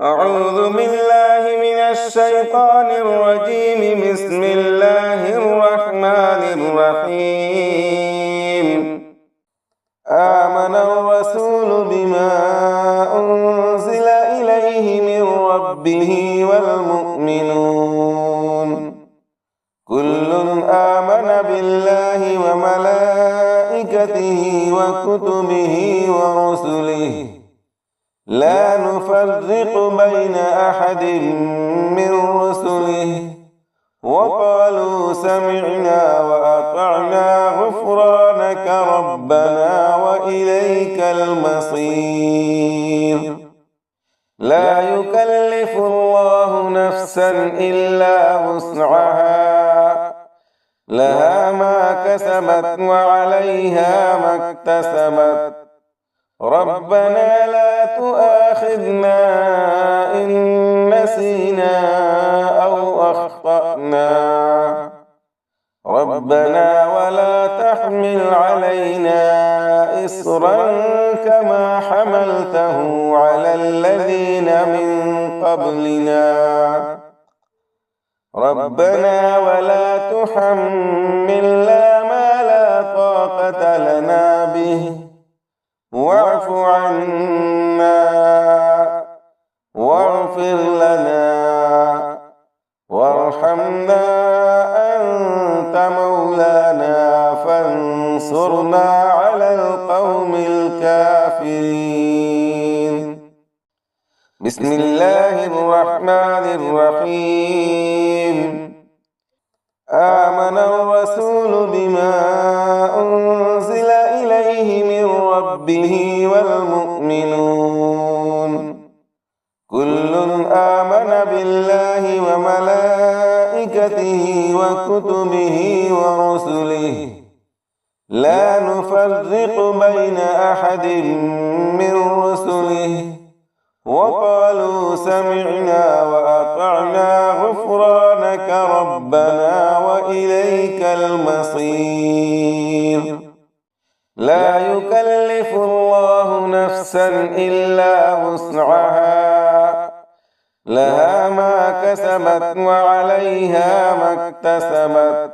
أعوذ بالله من الشيطان الرجيم. بسم الله الرحمن الرحيم. آمن الرسول بما أنزل إليه من ربه والمؤمنون كل آمن بالله وملائكته وكتبه ورسله لا نفرق بين أحد من رسله وقالوا سمعنا وأطعنا غفرانك ربنا وإليك المصير. لا يكلف الله نفسا إلا وسعها، لها ما كسبت وعليها ما اكتسبت. ربنا لا تؤاخذنا إن نسينا أو أخطأنا. ربنا ولا تحمل علينا إصرا كما حملته على الذين من قبلنا. ربنا ولا تحملنا ما لا طاقة لنا به واعف عنا واغفر لنا وارحمنا أنت مولانا فانصرنا على القوم الكافرين. بسم الله الرحمن الرحيم. آمن الرسول بما أنزل إليه من ربه والمؤمنون كل آمن بالله وملائكته وكتبه ورسله لا نفرق بين أحد من رسله وقالوا سمعنا وأطعنا غفرانك ربنا وإليك المصير. لا يكلف الله نفسا إلا وسعها، لها ما كسبت وعليها ما اكتسبت.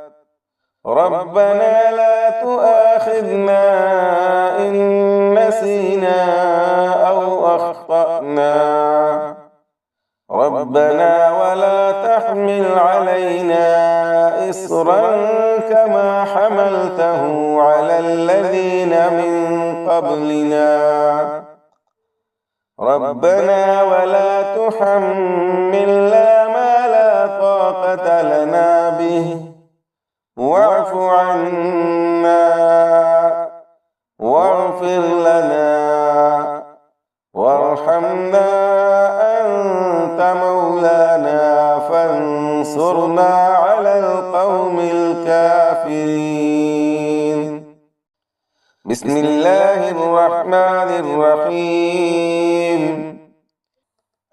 ربنا لا تؤاخذنا إن نسينا أو أخطأنا. ربنا ولا تحمل علينا إصرا كما حملته على الذين من قبلنا. ربنا ولا تحملنا ما لا طاقة لنا به واعف عنا واغفر لنا وارحمنا أنت مولانا فانصرنا على القوم الكافرين. بسم الله الرحمن الرحيم.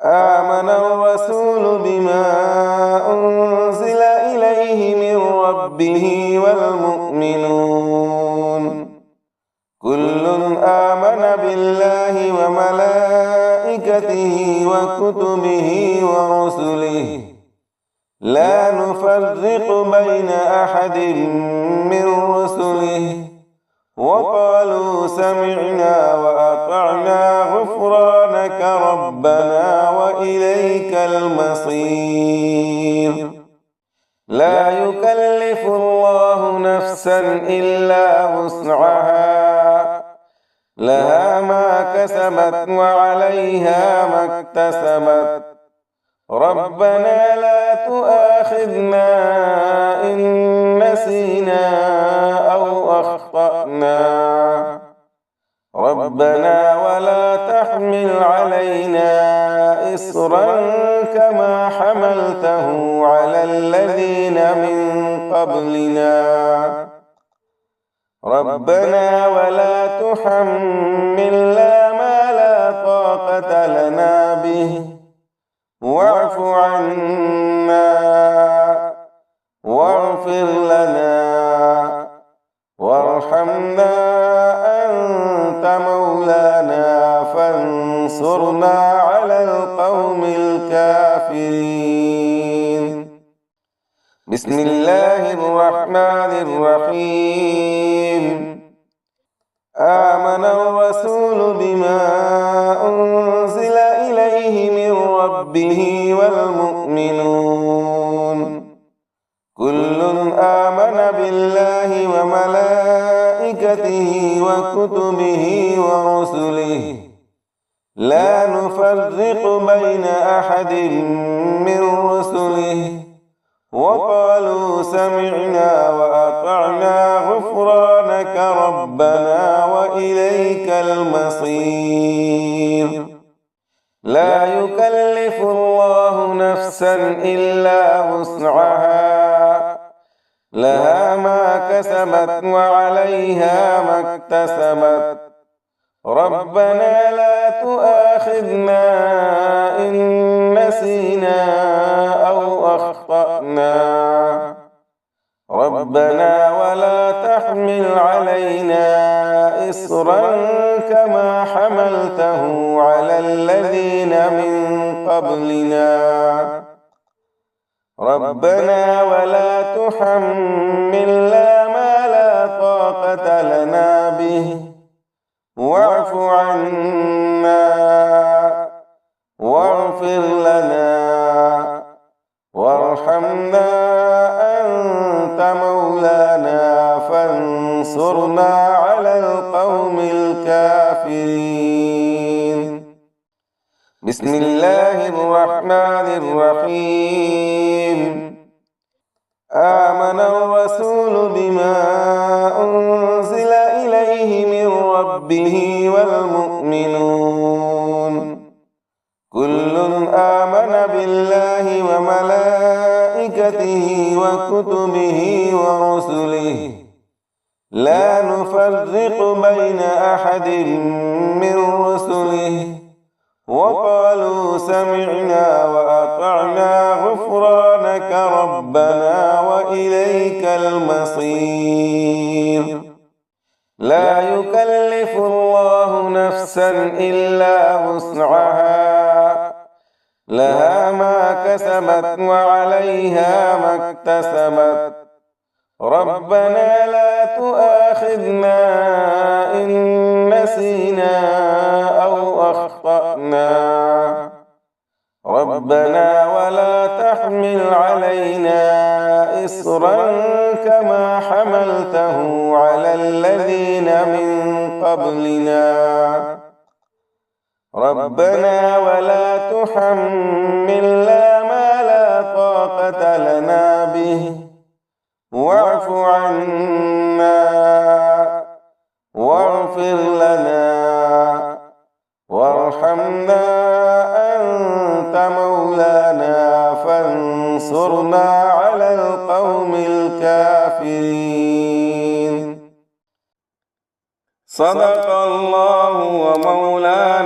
آمن الرسول بما أنزل إليه من ربه والمؤمنون كل آمن بالله وملائكته وكتبه ورسله لا نفرق بين أحد من رسله وقالوا سمعنا وأطعنا غفرانك ربنا وإليك المصير. لا يكلف الله نفسا إلا وسعها، لها ما كسبت وعليها ما اكتسبت. ربنا لا تؤاخذنا إن نسينا أو أخطأنا. ربنا ولا تحمل علينا إصرا كما حملته على الذين من قبلنا. ربنا ولا تحملنا ما لا طاقة لنا به واعف عنا واغفر لنا وارحمنا أنت مولانا فانصرنا على القوم الكافرين. بسم الله الرحمن الرحيم. آمن الرسول بما أنزل إليه من ربه والمؤمنون كل آمن بالله وملائكته وكتبه ورسله لا نفرق بين أحد من رسله وقالوا سمعنا وأطعنا غفرانك ربنا وإليك المصير. لا يكلف الله نفسا إلا وسعها لها ما كسبت وعليها ما اكتسبت ربنا لا تؤاخذنا إن نسينا أو أخطأنا ربنا ولا تحمل علينا إصرا كما حملته على الذين من قبلنا ربنا ولا تحملنا ما لا طاقة لنا به واعف عنا واغفر لنا وارحمنا أنت مولانا فانصرنا على القوم الكافرين. بسم الله الرحمن الرحيم. آمن الرسول بما أنزل إليه من ربه والمؤمنون كل آمن بالله وملائكته وكتبه ورسله لا نفرق بين أحد من رسله وقالوا سمعنا وأطعنا غفرانك ربنا وإليك المصير. لا يكلف الله نفسا إلا وسعها لها ما كسبت وعليها ما اكتسبت ربنا لا تؤاخذنا إن نسينا أو أخطأنا ربنا ولا تحمل علينا إصرا كما حملته على الذين من قبلنا ربنا ولا تحملنا ما لا طاقة لنا به واعف عنا واغفر لنا وارحمنا أنت مولانا فانصرنا على القوم الكافرين. صدق الله ومولانا